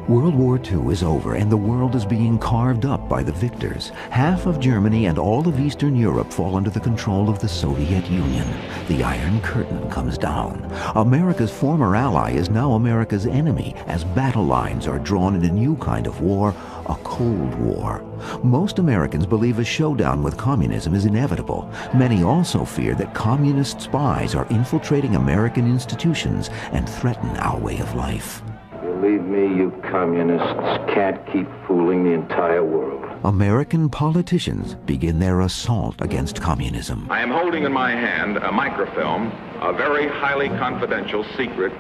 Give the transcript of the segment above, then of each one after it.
World War II is over and the world is being carved up by the victors. Half of Germany and all of Eastern Europe fall under the control of the Soviet Union. The Iron Curtain comes down. America's former ally is now America's enemy as battle lines are drawn in a new kind of war, a Cold War. Most Americans believe a showdown with communism is inevitable. Many also fear that communist spies are infiltrating American institutions and threaten our way of life. Believe me, you communists can't keep fooling the entire world. American politicians begin their assault against communism. I am holding in my hand a microfilm of very highly confidential, secret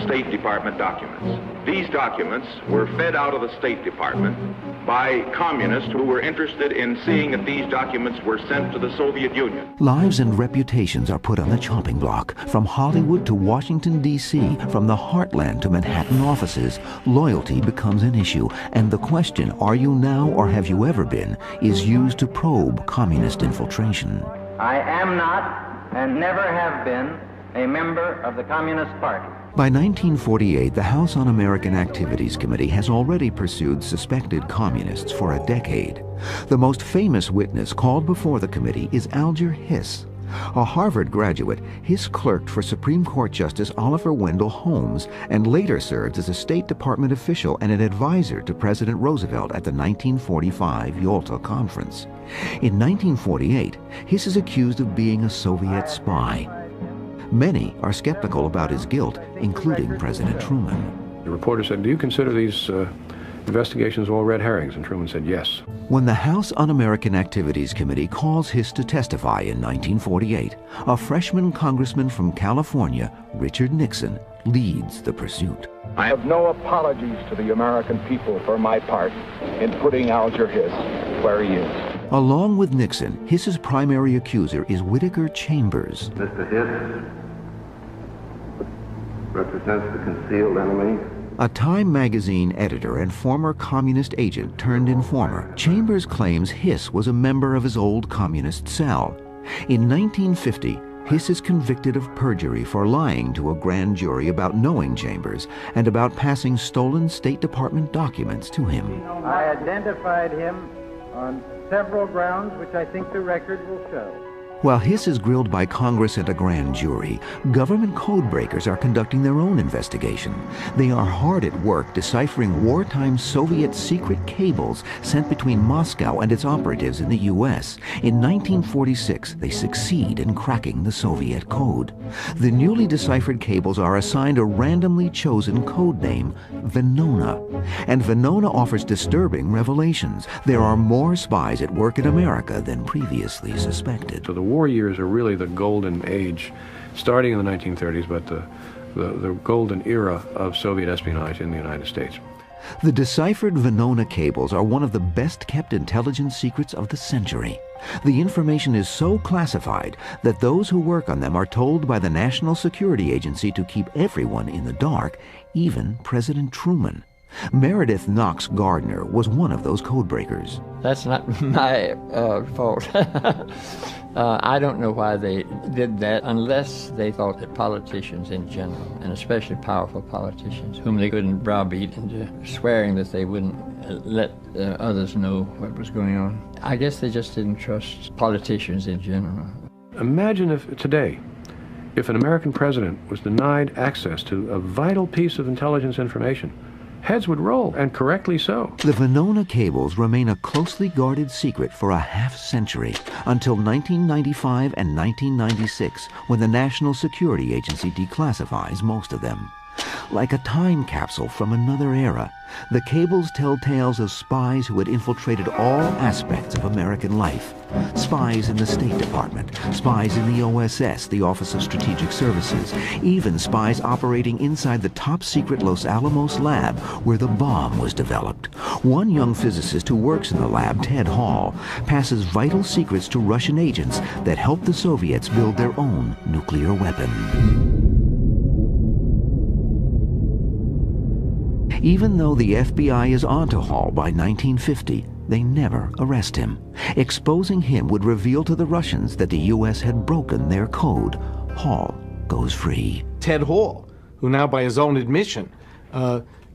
State Department documents. These documents were fed out of the State Department by communists who were interested in seeing if these documents were sent to the Soviet Union. Lives and reputations are put on the chopping block. From Hollywood to Washington, D.C., from the heartland to Manhattan offices, loyalty becomes an issue, and the question, are you now or have you ever been, is used to probe communist infiltration. I am not and never have been a member of the Communist Party. By 1948, the House Un-American Activities Committee has already pursued suspected communists for a decade. The most famous witness called before the committee is Alger Hiss. A Harvard graduate, Hiss clerked for Supreme Court Justice Oliver Wendell Holmes and later served as a State Department official and an advisor to President Roosevelt at the 1945 Yalta Conference. In 1948, Hiss is accused of being a Soviet spy. Many are skeptical about his guilt, including President Truman. The reporter said, "Do you consider these investigations all red herrings?" And Truman said, "Yes." When the House Un-American Activities Committee calls Hiss to testify in 1948, a freshman congressman from California, Richard Nixon, leads the pursuit. I have no apologies to the American people for my part in putting Alger Hiss where he is. Along with Nixon, Hiss's primary accuser is Whittaker Chambers. Mr. Hiss represents the concealed enemy. A Time magazine editor and former communist agent turned informer, Chambers claims Hiss was a member of his old communist cell. In 1950, Hiss is convicted of perjury for lying to a grand jury about knowing Chambers and about passing stolen State Department documents to him. I identified him on several grounds which I think the record will show. While Hiss is grilled by Congress and a grand jury, government codebreakers are conducting their own investigation. They are hard at work deciphering wartime Soviet secret cables sent between Moscow and its operatives in the U.S. In 1946, they succeed in cracking the Soviet code. The newly deciphered cables are assigned a randomly chosen code name, Venona. And Venona offers disturbing revelations. There are more spies at work in America than previously suspected. So the war years are really the golden age, starting in the 1930s, but the golden era of Soviet espionage in the United States. The deciphered Venona cables are one of the best-kept intelligence secrets of the century. The information is so classified that those who work on them are told by the National Security Agency to keep everyone in the dark, even President Truman. Meredith Knox Gardner was one of those codebreakers. That's not my fault. I don't know why they did that unless they thought that politicians in general, and especially powerful politicians, whom they couldn't browbeat into swearing that they wouldn't let others know what was going on. I guess they just didn't trust politicians in general. Imagine if today, if an American president was denied access to a vital piece of intelligence information, heads would roll, and correctly so. The Venona cables remain a closely guarded secret for a half-century, until 1995 and 1996, when the National Security Agency declassifies most of them. Like a time capsule from another era, the cables tell tales of spies who had infiltrated all aspects of American life. Spies in the State Department, spies in the OSS, the Office of Strategic Services, even spies operating inside the top-secret Los Alamos lab where the bomb was developed. One young physicist who works in the lab, Ted Hall, passes vital secrets to Russian agents that help the Soviets build their own nuclear weapon. Even though the FBI is onto Hall by 1950, they never arrest him. Exposing him would reveal to the Russians that the U.S. had broken their code. Hall goes free. Ted Hall, who now by his own admission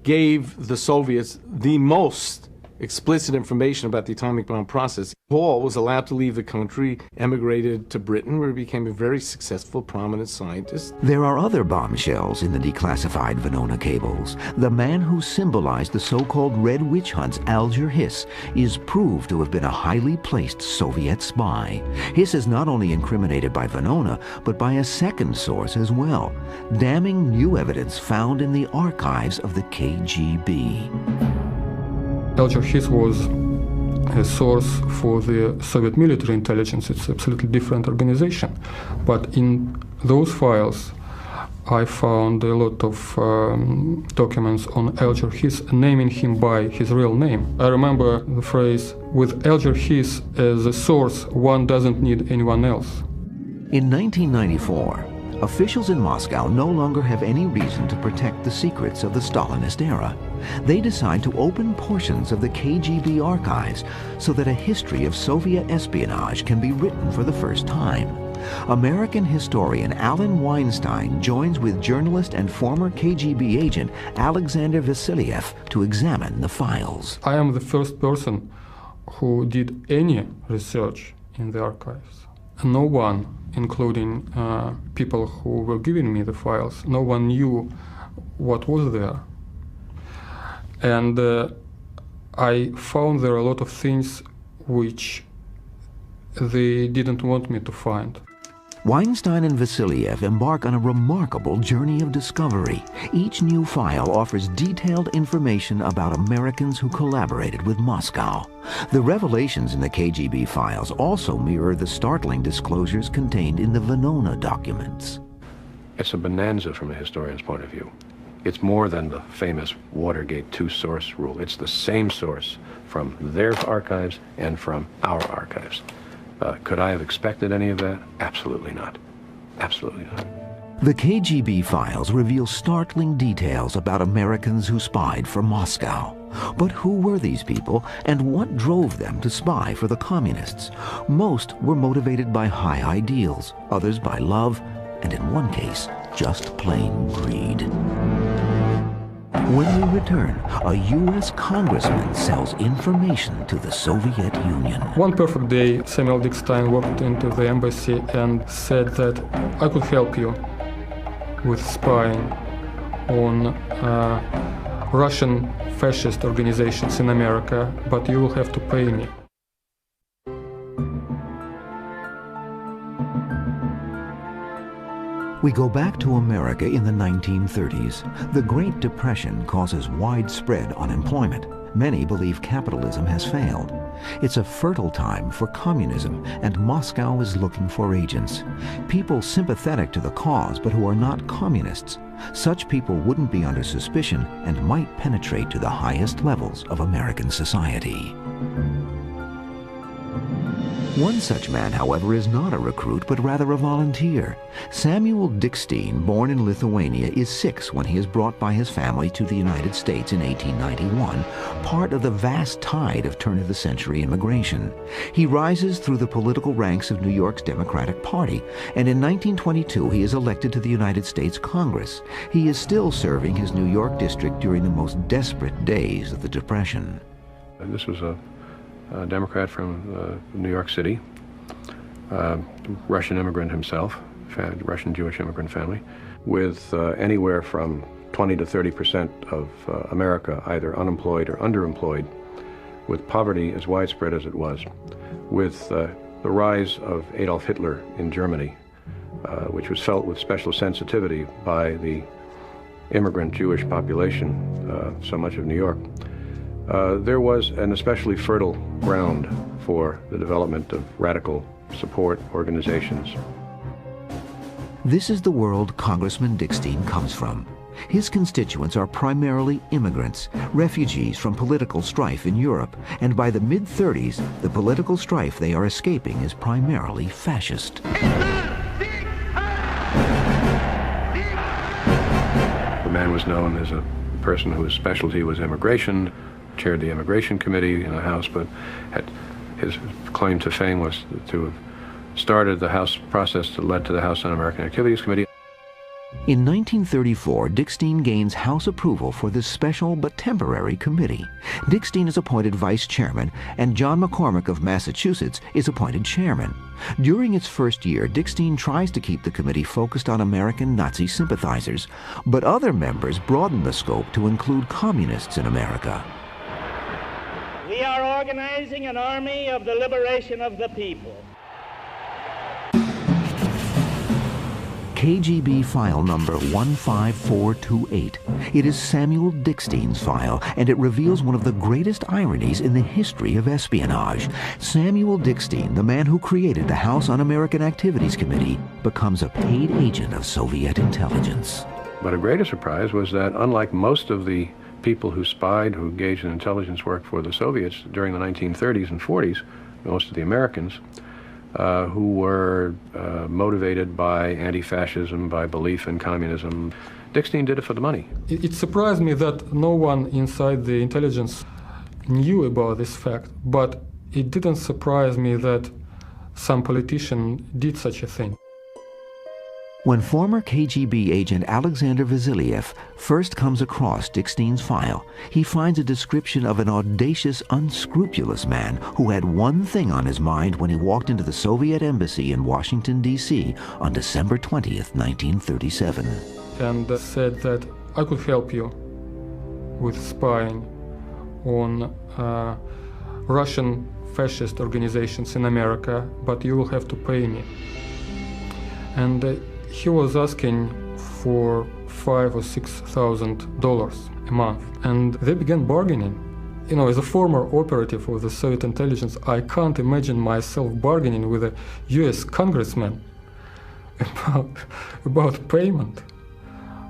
gave the Soviets the most explicit information about the atomic bomb process. Paul was allowed to leave the country, emigrated to Britain, where he became a very successful, prominent scientist. There are other bombshells in the declassified Venona cables. The man who symbolized the so-called Red Witch Hunts, Alger Hiss, is proved to have been a highly placed Soviet spy. Hiss is not only incriminated by Venona, but by a second source as well, damning new evidence found in the archives of the KGB. Alger Hiss was a source for the Soviet military intelligence. It's an absolutely different organization. But in those files, I found a lot of documents on Alger Hiss, naming him by his real name. I remember the phrase, with Alger Hiss as a source, one doesn't need anyone else. In 1994, officials in Moscow no longer have any reason to protect the secrets of the Stalinist era. They decide to open portions of the KGB archives so that a history of Soviet espionage can be written for the first time. American historian Alan Weinstein joins with journalist and former KGB agent Alexander Vasilyev to examine the files. I am the first person who did any research in the archives. No one, including people who were giving me the files, no one knew what was there. And I found there a lot of things which they didn't want me to find. Weinstein and Vasilyev embark on a remarkable journey of discovery. Each new file offers detailed information about Americans who collaborated with Moscow. The revelations in the KGB files also mirror the startling disclosures contained in the Venona documents. It's a bonanza from a historian's point of view. It's more than the famous Watergate two-source rule. It's the same source from their archives and from our archives. Could I have expected any of that? Absolutely not. Absolutely not. The KGB files reveal startling details about Americans who spied for Moscow. But who were these people, and what drove them to spy for the communists? Most were motivated by high ideals, others by love, and in one case, just plain greed. When we return, a U.S. congressman sells information to the Soviet Union. One perfect day, Samuel Dickstein walked into the embassy and said that I could help you with spying on Russian fascist organizations in America, but you will have to pay me. We go back to America in the 1930s. The Great Depression causes widespread unemployment. Many believe capitalism has failed. It's a fertile time for communism, and Moscow is looking for agents. People sympathetic to the cause, but who are not communists. Such people wouldn't be under suspicion and might penetrate to the highest levels of American society. One such man, however, is not a recruit, but rather a volunteer. Samuel Dickstein, born in Lithuania, is 6 when he is brought by his family to the United States in 1891, part of the vast tide of turn-of-the-century immigration. He rises through the political ranks of New York's Democratic Party, and in 1922 he is elected to the United States Congress. He is still serving his New York district during the most desperate days of the Depression. This was a Democrat from New York City, Russian immigrant himself, Russian Jewish immigrant family, with anywhere from 20 to 30% of America either unemployed or underemployed, with poverty as widespread as it was, with the rise of Adolf Hitler in Germany, which was felt with special sensitivity by the immigrant Jewish population, so much of New York. There was an especially fertile ground for the development of radical support organizations. This is the world Congressman Dickstein comes from. His constituents are primarily immigrants, refugees from political strife in Europe, and by the mid-30s, the political strife they are escaping is primarily fascist. The man was known as a person whose specialty was immigration, chaired the immigration committee in the House, but his claim to fame was to have started the House process that led to the House Un-American Activities Committee. In 1934, Dick Steen gains House approval for this special but temporary committee. Dick Steen is appointed vice chairman, and John McCormick of Massachusetts is appointed chairman. During its first year, Dick Steen tries to keep the committee focused on American Nazi sympathizers, but other members broaden the scope to include communists in America. We are organizing an army of the liberation of the people. KGB file number 15428. It is Samuel Dick Steen's file, and it reveals one of the greatest ironies in the history of espionage. Samuel Dick Steen, the man who created the House Un-American Activities Committee, becomes a paid agent of Soviet intelligence. But a greater surprise was that, unlike most of the people who spied, who engaged in intelligence work for the Soviets during the 1930s and 40s, most of the Americans, who were motivated by anti-fascism, by belief in communism. Dick Steen did it for the money. It surprised me that no one inside the intelligence knew about this fact, but it didn't surprise me that some politician did such a thing. When former KGB agent Alexander Vasiliev first comes across Dick Steen's file, he finds a description of an audacious, unscrupulous man who had one thing on his mind when he walked into the Soviet embassy in Washington, D.C. on December 20th, 1937. And said that I could help you with spying on Russian fascist organizations in America, but you will have to pay me. And he was asking for $5,000 or $6,000 a month, and they began bargaining. You know, as a former operative of the Soviet intelligence, I can't imagine myself bargaining with a U.S. congressman about payment.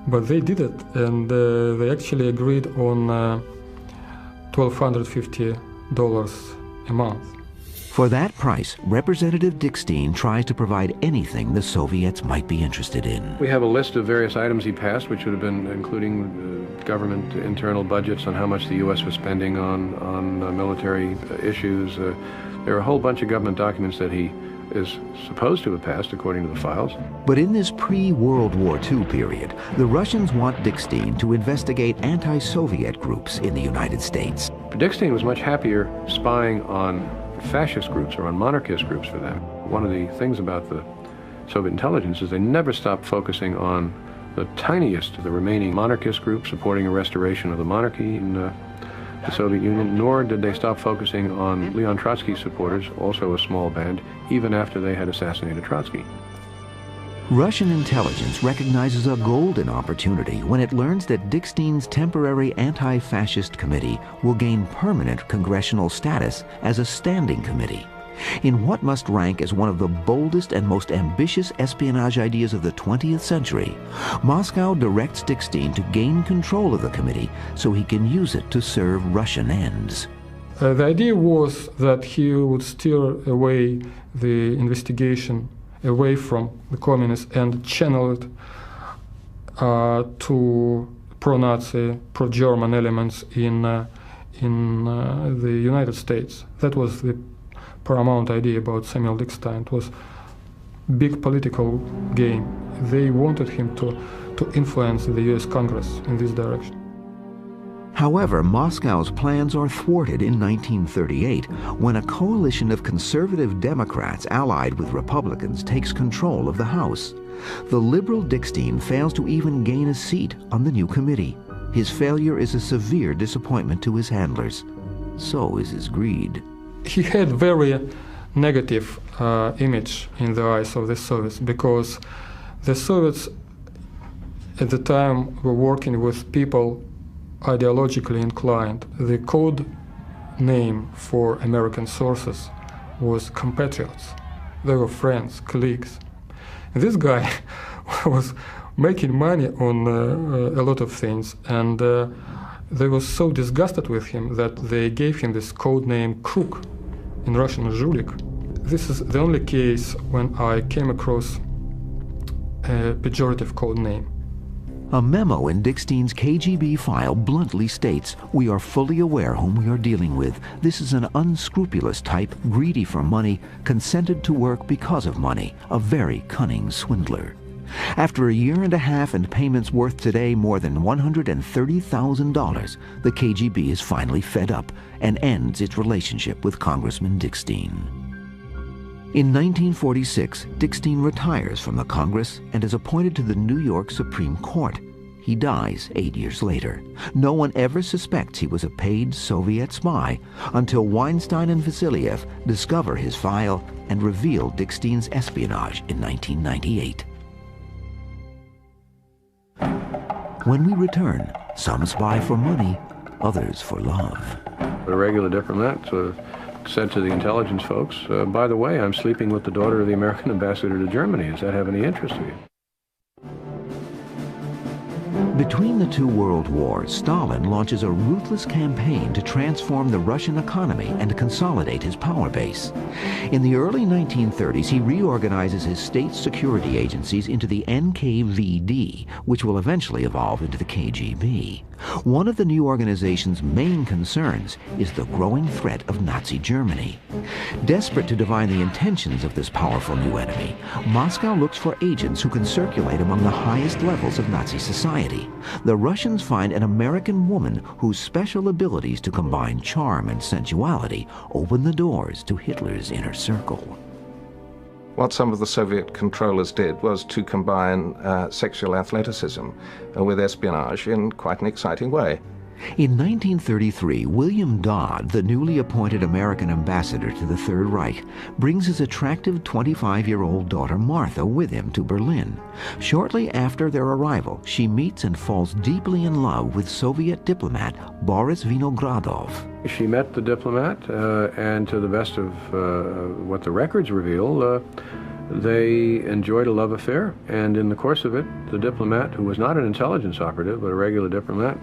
But they did it, and they actually agreed on $1,250 a month. For that price, Representative Dick Steen tries to provide anything the Soviets might be interested in. We have a list of various items he passed, which would have been including government internal budgets on how much the U.S. was spending on military issues. There are a whole bunch of government documents that he is supposed to have passed, according to the files. But in this pre-World War II period, the Russians want Dick Steen to investigate anti-Soviet groups in the United States. Dick Steen was much happier spying on fascist groups or on monarchist groups for them. One of the things about the Soviet intelligence is they never stopped focusing on the tiniest of the remaining monarchist groups supporting a restoration of the monarchy in the Soviet Union, nor did they stop focusing on Leon Trotsky's supporters, also a small band, even after they had assassinated Trotsky. Russian intelligence recognizes a golden opportunity when it learns that Dick Steen's temporary anti-fascist committee will gain permanent congressional status as a standing committee. In what must rank as one of the boldest and most ambitious espionage ideas of the 20th century, Moscow directs Dick Steen to gain control of the committee so he can use it to serve Russian ends. The idea was that he would steer away the investigation away from the communists and channel it to pro-Nazi, pro-German elements in the United States. That was the paramount idea about Samuel Dick Steen. It was a big political game. They wanted him to influence the US Congress in this direction. However, Moscow's plans are thwarted in 1938 when a coalition of conservative Democrats allied with Republicans takes control of the House. The liberal Dick Steen fails to even gain a seat on the new committee. His failure is a severe disappointment to his handlers. So is his greed. He had very negative image in the eyes of the Soviets because the Soviets at the time were working with people ideologically inclined. The code name for American sources was compatriots. They were friends, colleagues. And this guy was making money on a lot of things, and they were so disgusted with him that they gave him this code name Crook, in Russian Zhulik. This is the only case when I came across a pejorative code name. A memo in Dick Steen's KGB file bluntly states, "We are fully aware whom we are dealing with. This is an unscrupulous type, greedy for money, consented to work because of money, a very cunning swindler." After a year and a half and payments worth today more than $130,000, the KGB is finally fed up and ends its relationship with Congressman Dickstein. In 1946, Dickstein retires from the Congress and is appointed to the New York Supreme Court. He dies 8 years later. No one ever suspects he was a paid Soviet spy until Weinstein and Vasiliev discover his file and reveal Dickstein's espionage in 1998. When we return, some spy for money, others for love. A regular diplomat said to the intelligence folks, by the way, I'm sleeping with the daughter of the American ambassador to Germany. Does that have any interest to you? Between the two world wars, Stalin launches a ruthless campaign to transform the Russian economy and consolidate his power base. In the early 1930s, he reorganizes his state security agencies into the NKVD, which will eventually evolve into the KGB. One of the new organization's main concerns is the growing threat of Nazi Germany. Desperate to divine the intentions of this powerful new enemy, Moscow looks for agents who can circulate among the highest levels of Nazi society. The Russians find an American woman whose special abilities to combine charm and sensuality open the doors to Hitler's inner circle. What some of the Soviet controllers did was to combine sexual athleticism with espionage in quite an exciting way. In 1933, William Dodd, the newly appointed American ambassador to the Third Reich, brings his attractive 25-year-old daughter Martha with him to Berlin. Shortly after their arrival, she meets and falls deeply in love with Soviet diplomat Boris Vinogradov. She met the diplomat, and to the best of what the records reveal, they enjoyed a love affair. And in the course of it, the diplomat, who was not an intelligence operative, but a regular diplomat,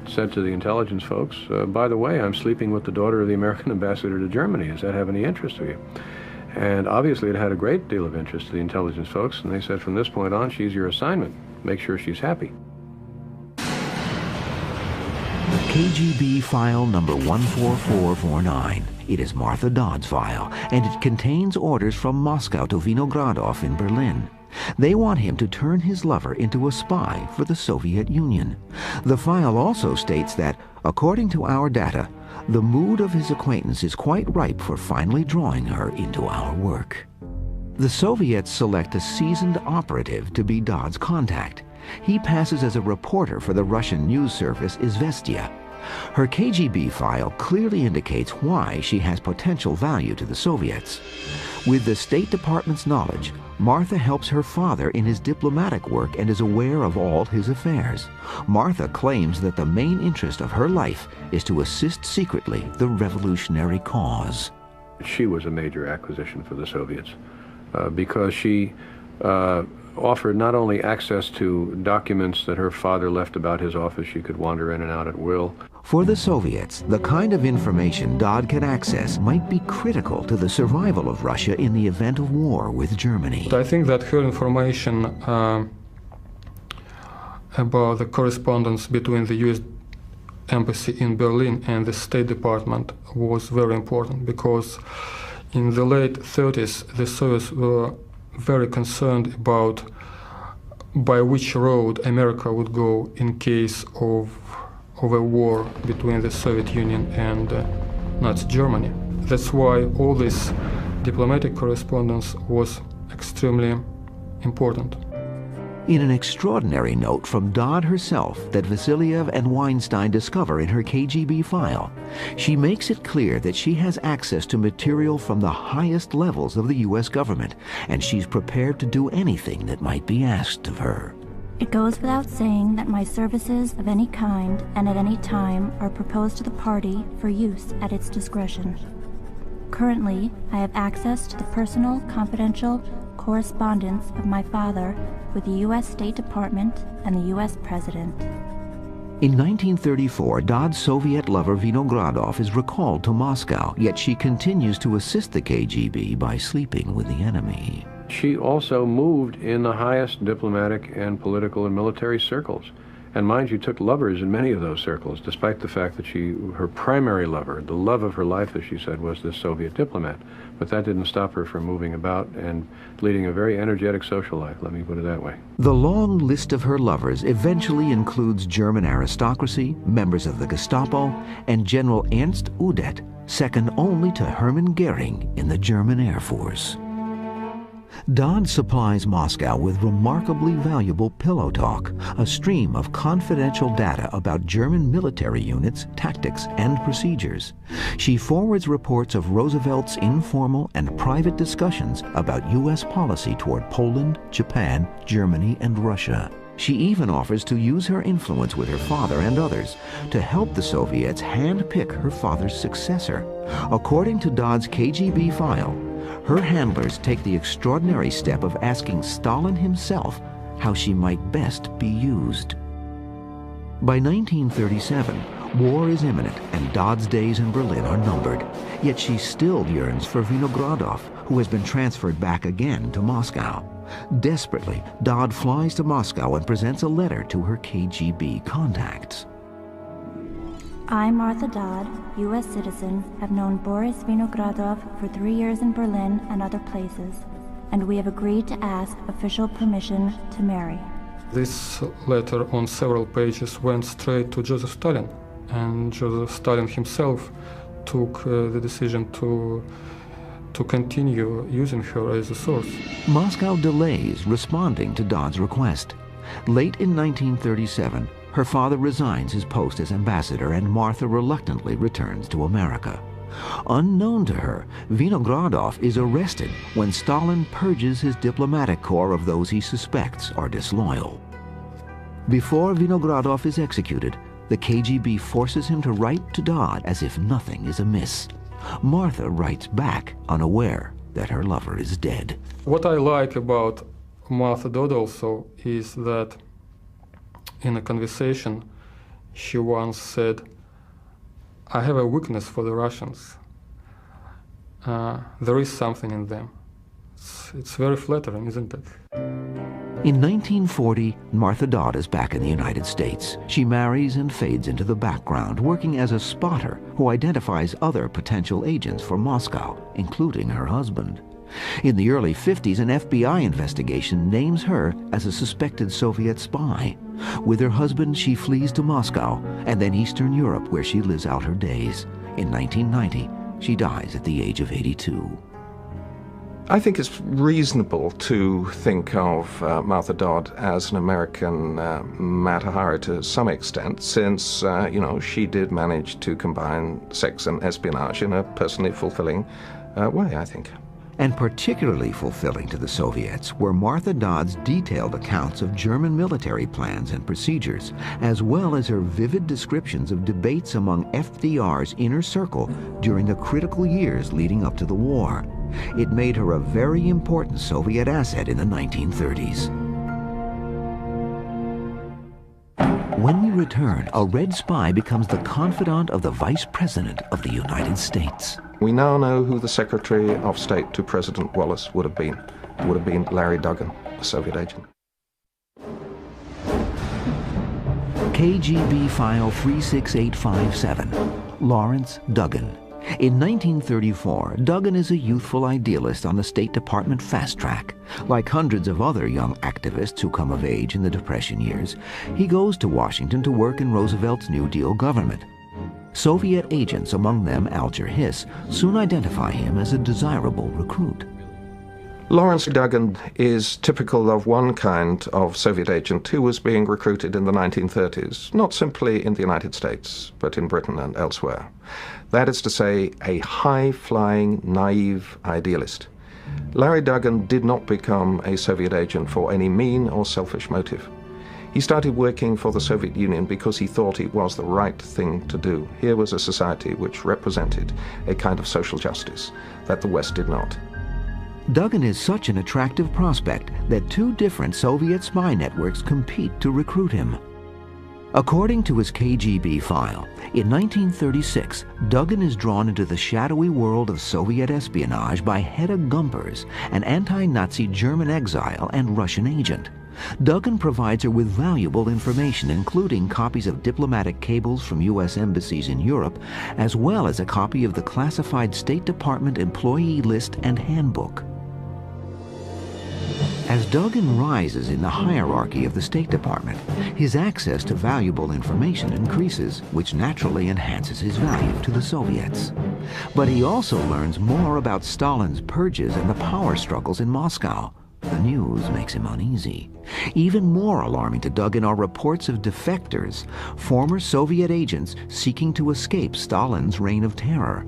said to the intelligence folks, by the way, I'm sleeping with the daughter of the American ambassador to Germany. Does that have any interest to you? And obviously it had a great deal of interest to the intelligence folks, and they said, from this point on, she's your assignment. Make sure she's happy. KGB file number 14449. It is Martha Dodd's file, and it contains orders from Moscow to Vinogradov in Berlin. They want him to turn his lover into a spy for the Soviet Union. The file also states that, according to our data, the mood of his acquaintance is quite ripe for finally drawing her into our work. The Soviets select a seasoned operative to be Dodd's contact. He passes as a reporter for the Russian news service Izvestia. Her KGB file clearly indicates why she has potential value to the Soviets. With the State Department's knowledge, Martha helps her father in his diplomatic work and is aware of all his affairs. Martha claims that the main interest of her life is to assist secretly the revolutionary cause. She was a major acquisition for the Soviets because she offered not only access to documents that her father left about his office, she could wander in and out at will. For the Soviets, the kind of information Dodd can access might be critical to the survival of Russia in the event of war with Germany. I think that her information about the correspondence between the U.S. Embassy in Berlin and the State Department was very important, because in the late 30s, the Soviets were very concerned about by which road America would go in case of a war between the Soviet Union and Nazi Germany. That's why all this diplomatic correspondence was extremely important. In an extraordinary note from Dodd herself that Vasiliev and Weinstein discover in her KGB file, she makes it clear that she has access to material from the highest levels of the U.S. government, and she's prepared to do anything that might be asked of her. It goes without saying that my services of any kind and at any time are proposed to the party for use at its discretion. Currently, I have access to the personal, confidential correspondence of my father with the U.S. State Department and the U.S. President. In 1934, Dodd's Soviet lover Vinogradov is recalled to Moscow, yet she continues to assist the KGB by sleeping with the enemy. She also moved in the highest diplomatic and political and military circles, And mind you, took lovers in many of those circles, despite the fact that her primary lover, the love of her life, as she said, was this Soviet diplomat. But that didn't stop her from moving about and leading a very energetic social life, let me put it that way. The long list of her lovers eventually includes German aristocracy, members of the Gestapo, and General Ernst Udet, second only to Hermann Goering in the German Air Force. Dodd supplies Moscow with remarkably valuable pillow talk, a stream of confidential data about German military units, tactics, and procedures. She forwards reports of Roosevelt's informal and private discussions about U.S. policy toward Poland, Japan, Germany, and Russia. She even offers to use her influence with her father and others to help the Soviets hand-pick her father's successor. According to Dodd's KGB file, her handlers take the extraordinary step of asking Stalin himself how she might best be used. By 1937, war is imminent and Dodd's days in Berlin are numbered, yet she still yearns for Vinogradov, who has been transferred back again to Moscow. Desperately, Dodd flies to Moscow and presents a letter to her KGB contacts. I, Martha Dodd, U.S. citizen, have known Boris Vinogradov for 3 years in Berlin and other places, and we have agreed to ask official permission to marry. This letter on several pages went straight to Joseph Stalin, and Joseph Stalin himself took the decision to continue using her as a source. Moscow delays responding to Dodd's request. Late in 1937, her father resigns his post as ambassador and Martha reluctantly returns to America. Unknown to her, Vinogradov is arrested when Stalin purges his diplomatic corps of those he suspects are disloyal. Before Vinogradov is executed, the KGB forces him to write to Dodd as if nothing is amiss. Martha writes back, unaware that her lover is dead. What I like about Martha Dodd also is that in a conversation, she once said, "I have a weakness for the Russians. There is something in them." It's very flattering, isn't it? In 1940, Martha Dodd is back in the United States. She marries and fades into the background, working as a spotter who identifies other potential agents for Moscow, including her husband. In the early 50s, an FBI investigation names her as a suspected Soviet spy. With her husband, she flees to Moscow and then Eastern Europe, where she lives out her days. In 1990, she dies at the age of 82. I think it's reasonable to think of Martha Dodd as an American Mata Hari to some extent, since, she did manage to combine sex and espionage in a personally fulfilling way, I think. And particularly fulfilling to the Soviets were Martha Dodd's detailed accounts of German military plans and procedures, as well as her vivid descriptions of debates among FDR's inner circle during the critical years leading up to the war. It made her a very important Soviet asset in the 1930s. When we return, a Red spy becomes the confidant of the Vice President of the United States. We now know who the Secretary of State to President Wallace would have been. It would have been Larry Duggan, a Soviet agent. KGB File 36857, Lawrence Duggan. In 1934, Duggan is a youthful idealist on the State Department fast track. Like hundreds of other young activists who come of age in the Depression years, he goes to Washington to work in Roosevelt's New Deal government. Soviet agents, among them Alger Hiss, soon identify him as a desirable recruit. Lawrence Duggan is typical of one kind of Soviet agent who was being recruited in the 1930s, not simply in the United States, but in Britain and elsewhere. That is to say, a high-flying, naive idealist. Larry Duggan did not become a Soviet agent for any mean or selfish motive. He started working for the Soviet Union because he thought it was the right thing to do. Here was a society which represented a kind of social justice that the West did not. Duggan is such an attractive prospect that two different Soviet spy networks compete to recruit him. According to his KGB file, in 1936, Duggan is drawn into the shadowy world of Soviet espionage by Hedda Gumpers, an anti-Nazi German exile and Russian agent. Duggan provides her with valuable information, including copies of diplomatic cables from U.S. embassies in Europe, as well as a copy of the classified State Department employee list and handbook. As Duggan rises in the hierarchy of the State Department, his access to valuable information increases, which naturally enhances his value to the Soviets. But he also learns more about Stalin's purges and the power struggles in Moscow. The news makes him uneasy. Even more alarming to Duggan are reports of defectors, former Soviet agents seeking to escape Stalin's reign of terror.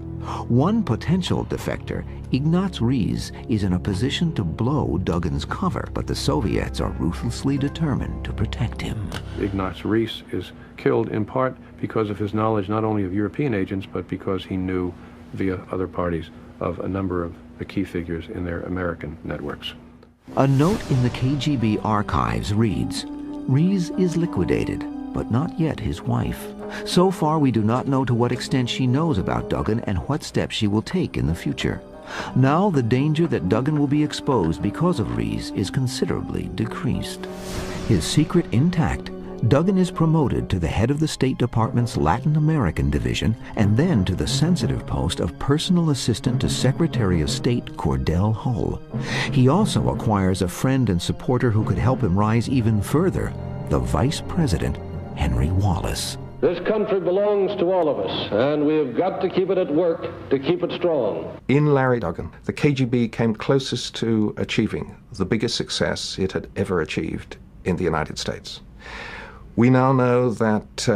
One potential defector, Ignaz Ries, is in a position to blow Duggan's cover, but the Soviets are ruthlessly determined to protect him. Ignaz Ries is killed in part because of his knowledge not only of European agents, but because he knew via other parties of a number of the key figures in their American networks. A note in the KGB archives reads, "Ries is liquidated, but not yet his wife. So far, we do not know to what extent she knows about Duggan and what steps she will take in the future. Now, the danger that Duggan will be exposed because of Ries is considerably decreased." His secret intact, Duggan is promoted to the head of the State Department's Latin American division and then to the sensitive post of personal assistant to Secretary of State Cordell Hull. He also acquires a friend and supporter who could help him rise even further, the Vice President, Henry Wallace. This country belongs to all of us, and we have got to keep it at work to keep it strong. In Larry Duggan, the KGB came closest to achieving the biggest success it had ever achieved in the United States. We now know that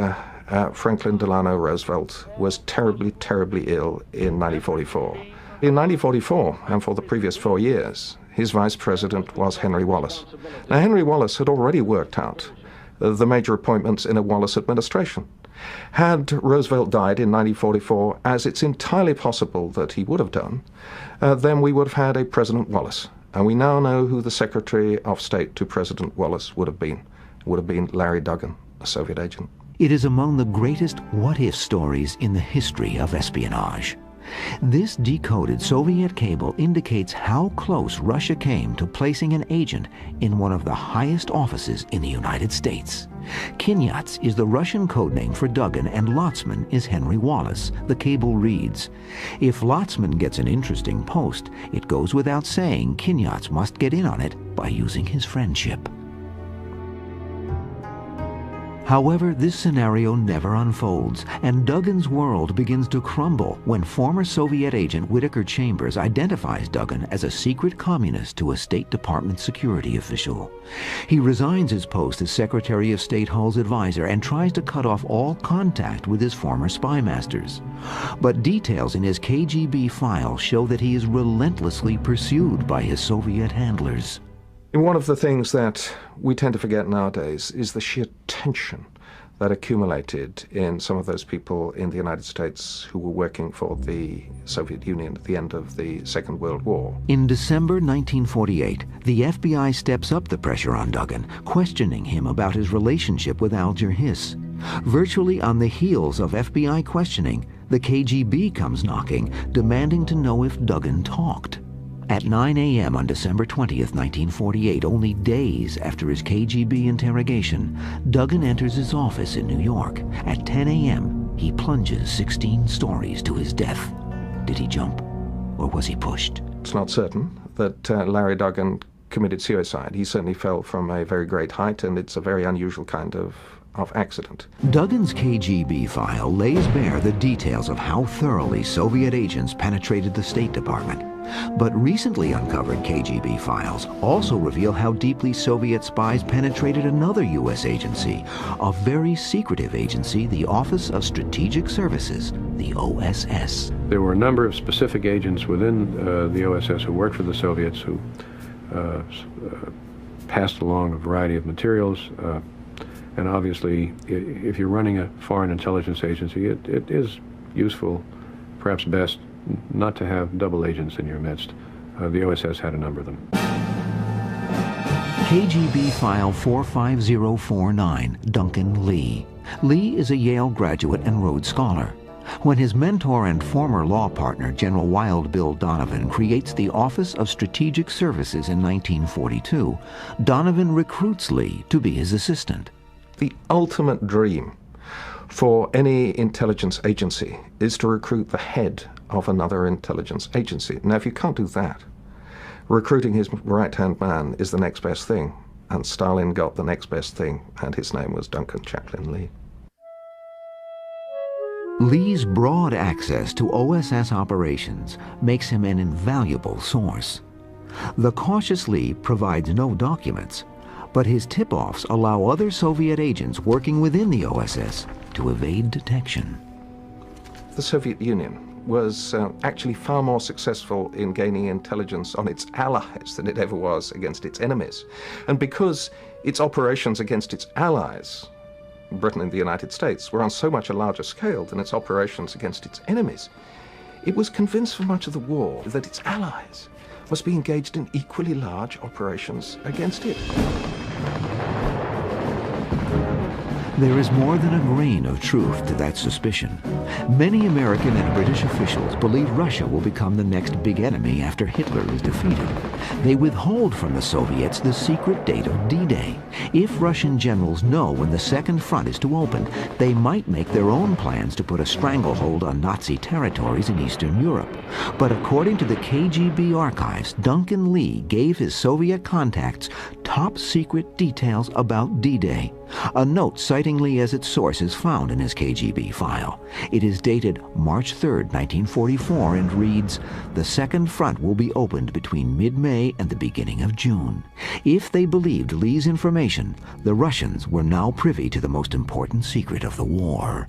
Franklin Delano Roosevelt was terribly, terribly ill in 1944. In 1944, and for the previous 4 years, his vice president was Henry Wallace. Now, Henry Wallace had already worked out the major appointments in a Wallace administration. Had Roosevelt died in 1944, as it's entirely possible that he would have done, then we would have had a President Wallace. And we now know who the Secretary of State to President Wallace would have been. It would have been Larry Duggan, a Soviet agent. It is among the greatest what-if stories in the history of espionage. This decoded Soviet cable indicates how close Russia came to placing an agent in one of the highest offices in the United States. Kinyats is the Russian codename for Duggan, and Lotzman is Henry Wallace. The cable reads, "If Lotzman gets an interesting post, it goes without saying Kinyats must get in on it by using his friendship." However, this scenario never unfolds, and Duggan's world begins to crumble when former Soviet agent Whittaker Chambers identifies Duggan as a secret communist to a State Department security official. He resigns his post as Secretary of State Hull's advisor and tries to cut off all contact with his former spy masters. But details in his KGB file show that he is relentlessly pursued by his Soviet handlers. And one of the things that we tend to forget nowadays is the sheer tension that accumulated in some of those people in the United States who were working for the Soviet Union at the end of the Second World War. In December 1948, the FBI steps up the pressure on Duggan, questioning him about his relationship with Alger Hiss. Virtually on the heels of FBI questioning, the KGB comes knocking, demanding to know if Duggan talked. At 9 a.m. on December 20th, 1948, only days after his KGB interrogation, Duggan enters his office in New York. At 10 a.m., he plunges 16 stories to his death. Did he jump, or was he pushed? It's not certain that Larry Duggan committed suicide. He certainly fell from a very great height, and it's a very unusual kind of accident. Duggan's KGB file lays bare the details of how thoroughly Soviet agents penetrated the State Department. But recently uncovered KGB files also reveal how deeply Soviet spies penetrated another U.S. agency, a very secretive agency, the Office of Strategic Services, the OSS. There were a number of specific agents within the OSS who worked for the Soviets who passed along a variety of materials. And obviously, if you're running a foreign intelligence agency, it is useful, perhaps best, not to have double agents in your midst. The OSS had a number of them. KGB File 45049, Duncan Lee. Lee is a Yale graduate and Rhodes Scholar. When his mentor and former law partner, General Wild Bill Donovan, creates the Office of Strategic Services in 1942, Donovan recruits Lee to be his assistant. The ultimate dream for any intelligence agency is to recruit the head of another intelligence agency. Now, if you can't do that, recruiting his right-hand man is the next best thing, and Stalin got the next best thing, and his name was Duncan Chaplin Lee. Lee's broad access to OSS operations makes him an invaluable source. The cautious Lee provides no documents, but his tip-offs allow other Soviet agents working within the OSS to evade detection. The Soviet Union was actually far more successful in gaining intelligence on its allies than it ever was against its enemies. And because its operations against its allies, Britain and the United States, were on so much a larger scale than its operations against its enemies, it was convinced for much of the war that its allies must be engaged in equally large operations against it. There is more than a grain of truth to that suspicion. Many American and British officials believe Russia will become the next big enemy after Hitler is defeated. They withhold from the Soviets the secret date of D-Day. If Russian generals know when the Second Front is to open, they might make their own plans to put a stranglehold on Nazi territories in Eastern Europe. But according to the KGB archives, Duncan Lee gave his Soviet contacts top secret details about D-Day. A note citing Lee as its source is found in his KGB file. It is dated March 3, 1944, and reads, "The Second Front will be opened between mid-May and the beginning of June." If they believed Lee's information, the Russians were now privy to the most important secret of the war.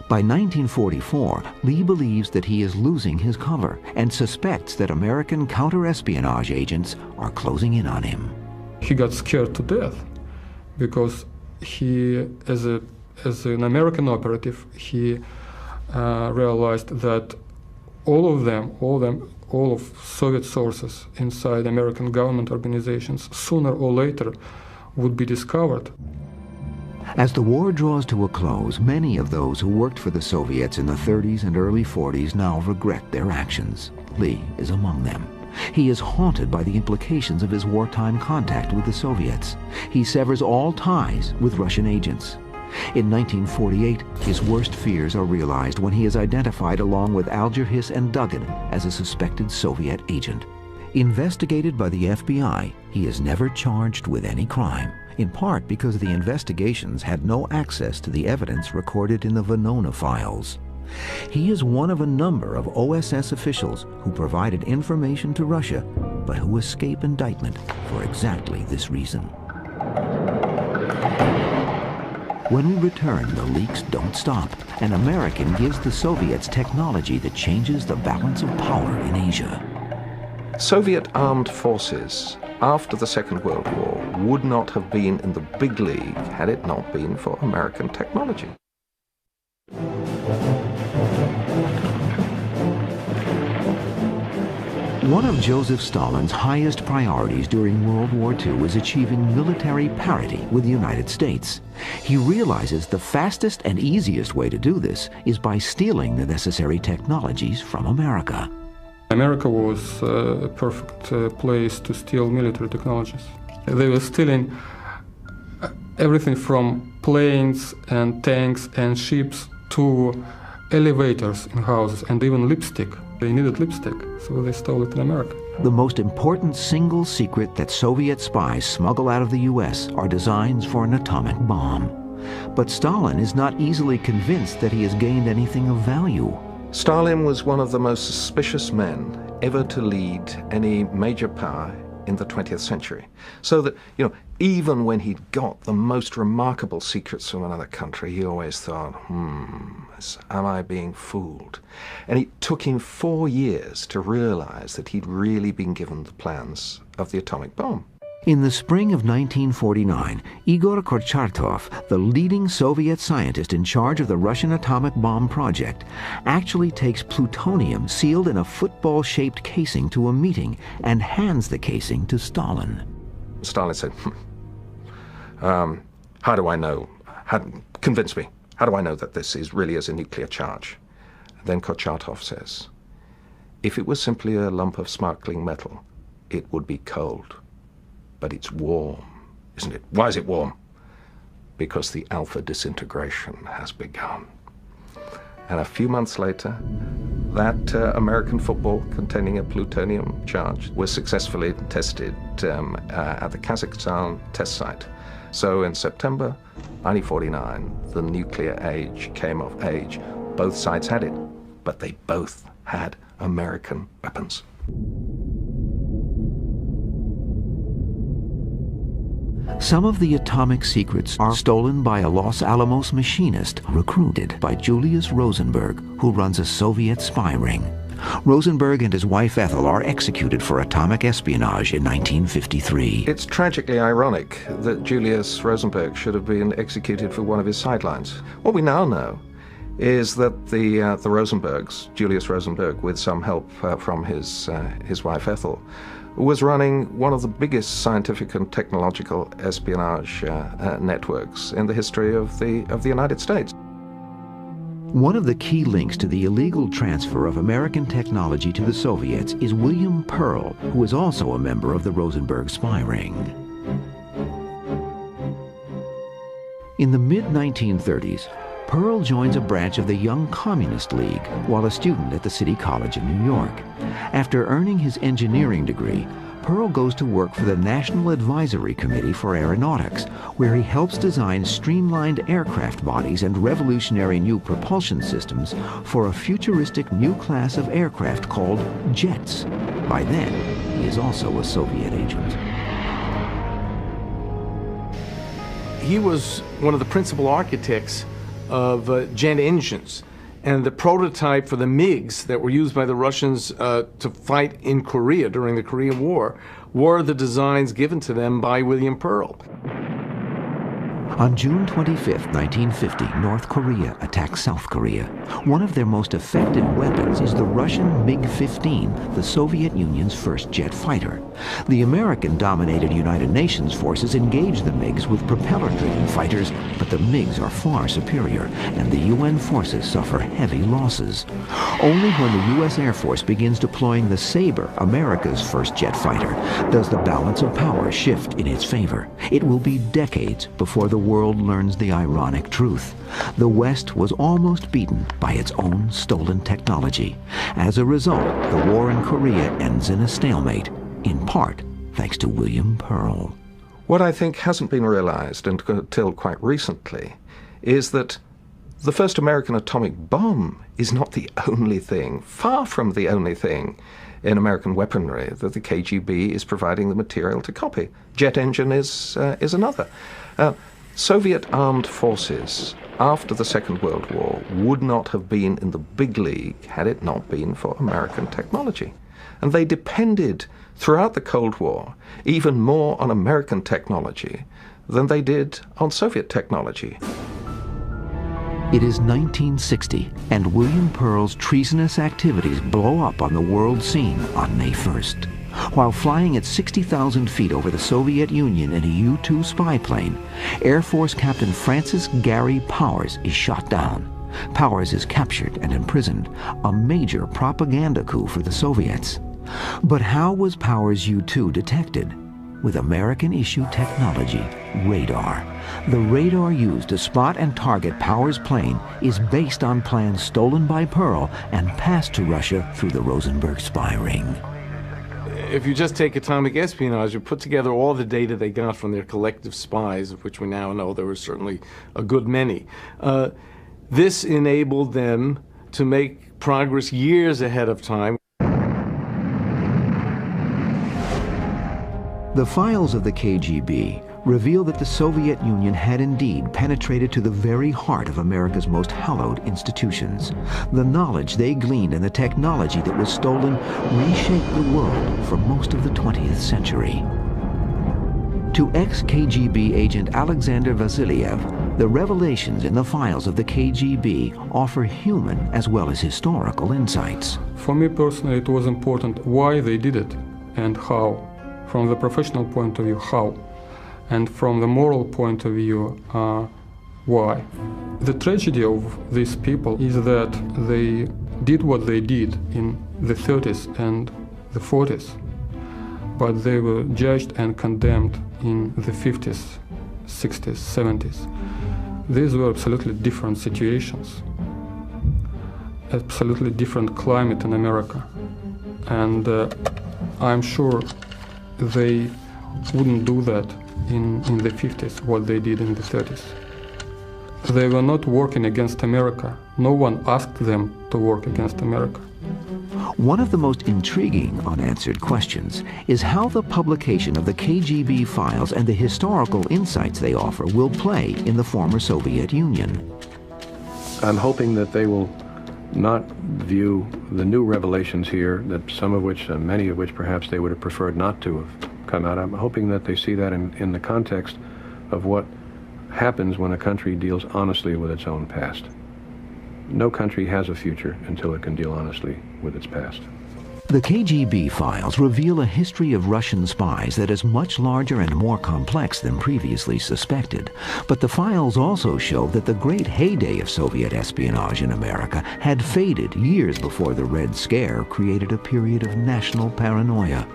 By 1944, Lee believes that he is losing his cover and suspects that American counter-espionage agents are closing in on him. He got scared to death because he, as an American operative, he realized that all of Soviet sources inside American government organizations, sooner or later, would be discovered. As the war draws to a close, many of those who worked for the Soviets in the 30s and early 40s now regret their actions. Lee is among them. He is haunted by the implications of his wartime contact with the Soviets. He severs all ties with Russian agents. In 1948, his worst fears are realized when he is identified along with Algerhiss and Duggan as a suspected Soviet agent. Investigated by the FBI, he is never charged with any crime, in part because the investigations had no access to the evidence recorded in the Venona files. He is one of a number of OSS officials who provided information to Russia, but who escape indictment for exactly this reason. When we return, the leaks don't stop. An American gives the Soviets technology that changes the balance of power in Asia. Soviet armed forces after the Second World War would not have been in the big league had it not been for American technology. One of Joseph Stalin's highest priorities during World War II was achieving military parity with the United States. He realizes the fastest and easiest way to do this is by stealing the necessary technologies from America. America was a perfect place to steal military technologies. They were stealing everything from planes and tanks and ships to elevators in houses and even lipstick. They needed lipstick, so they stole it in America. The most important single secret that Soviet spies smuggle out of the U.S. are designs for an atomic bomb. But Stalin is not easily convinced that he has gained anything of value. Stalin was one of the most suspicious men ever to lead any major power in the 20th century. So that, even when he'd got the most remarkable secrets from another country, he always thought, am I being fooled? And it took him 4 years to realize that he'd really been given the plans of the atomic bomb. In the spring of 1949, Igor Kurchatov, the leading Soviet scientist in charge of the Russian atomic bomb project, actually takes plutonium sealed in a football-shaped casing to a meeting and hands the casing to Stalin. Stalin said, how do I know? Convince me. How do I know that this really is a nuclear charge? And then Kurchatov says, if it was simply a lump of sparkling metal, it would be cold. But it's warm, isn't it? Why is it warm? Because the alpha disintegration has begun. And a few months later, that American football containing a plutonium charge was successfully tested at the Kazakhstan test site. So in September 1949, the nuclear age came of age. Both sides had it, but they both had American weapons. Some of the atomic secrets are stolen by a Los Alamos machinist recruited by Julius Rosenberg, who runs a Soviet spy ring. Rosenberg and his wife Ethel are executed for atomic espionage in 1953. It's tragically ironic that Julius Rosenberg should have been executed for one of his sidelines. What we now know is that the Rosenbergs, Julius Rosenberg, with some help from his wife Ethel, was running one of the biggest scientific and technological espionage networks in the history of the United States. One of the key links to the illegal transfer of American technology to the Soviets is William Pearl, who is also a member of the Rosenberg spy ring. In the mid-1930s, Pearl joins a branch of the Young Communist League while a student at the City College of New York. After earning his engineering degree, Pearl goes to work for the National Advisory Committee for Aeronautics, where he helps design streamlined aircraft bodies and revolutionary new propulsion systems for a futuristic new class of aircraft called jets. By then, he is also a Soviet agent. He was one of the principal architects of jet engines, and the prototype for the MiGs that were used by the Russians to fight in Korea during the Korean War were the designs given to them by William Pearl. On June 25, 1950, North Korea attacks South Korea. One of their most effective weapons is the Russian MiG-15, the Soviet Union's first jet fighter. The American-dominated United Nations forces engage the MiGs with propeller-driven fighters, but the MiGs are far superior, and the UN forces suffer heavy losses. Only when the U.S. Air Force begins deploying the Sabre, America's first jet fighter, does the balance of power shift in its favor. It will be decades before the world learns the ironic truth. The West was almost beaten by its own stolen technology. As a result, the war in Korea ends in a stalemate, in part thanks to William Pearl. What I think hasn't been realized until quite recently is that the first American atomic bomb is not the only thing, far from the only thing, in American weaponry that the KGB is providing the material to copy. Jet engine is another. Soviet armed forces after the Second World War would not have been in the big league had it not been for American technology. And they depended throughout the Cold War even more on American technology than they did on Soviet technology. It is 1960, and William Pearl's treasonous activities blow up on the world scene on May 1st. While flying at 60,000 feet over the Soviet Union in a U-2 spy plane, Air Force Captain Francis Gary Powers is shot down. Powers is captured and imprisoned, a major propaganda coup for the Soviets. But how was Powers' U-2 detected? With American-issue technology, radar. The radar used to spot and target Powers' plane is based on plans stolen by Pearl and passed to Russia through the Rosenberg spy ring. If you just take atomic espionage, you put together all the data they got from their collective spies, of which we now know there were certainly a good many. This enabled them to make progress years ahead of time. The files of the KGB reveal that the Soviet Union had indeed penetrated to the very heart of America's most hallowed institutions. The knowledge they gleaned and the technology that was stolen reshaped the world for most of the 20th century. To ex-KGB agent Alexander Vasilyev, the revelations in the files of the KGB offer human as well as historical insights. For me personally, it was important why they did it and how. From the professional point of view, how? And from the moral point of view, why? The tragedy of these people is that they did what they did in the 30s and the 40s, but they were judged and condemned in the 50s, 60s, 70s. These were absolutely different situations, absolutely different climate in America, and I'm sure they wouldn't do that in the 50s, what they did in the 30s. They were not working against America. No one asked them to work against America. One of the most intriguing unanswered questions is how the publication of the KGB files and the historical insights they offer will play in the former Soviet Union. I'm hoping that they will not view the new revelations here, that some of which, many of which perhaps they would have preferred not to have come out. I'm hoping that they see that in the context of what happens when a country deals honestly with its own past. No country has a future until it can deal honestly with its past. The KGB files reveal a history of Russian spies that is much larger and more complex than previously suspected. But the files also show that the great heyday of Soviet espionage in America had faded years before the Red Scare created a period of national paranoia.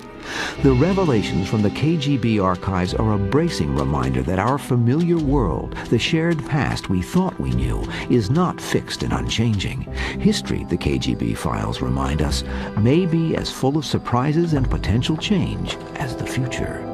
The revelations from the KGB archives are a bracing reminder that our familiar world, the shared past we thought we knew, is not fixed and unchanging. History, the KGB files remind us, may be as full of surprises and potential change as the future.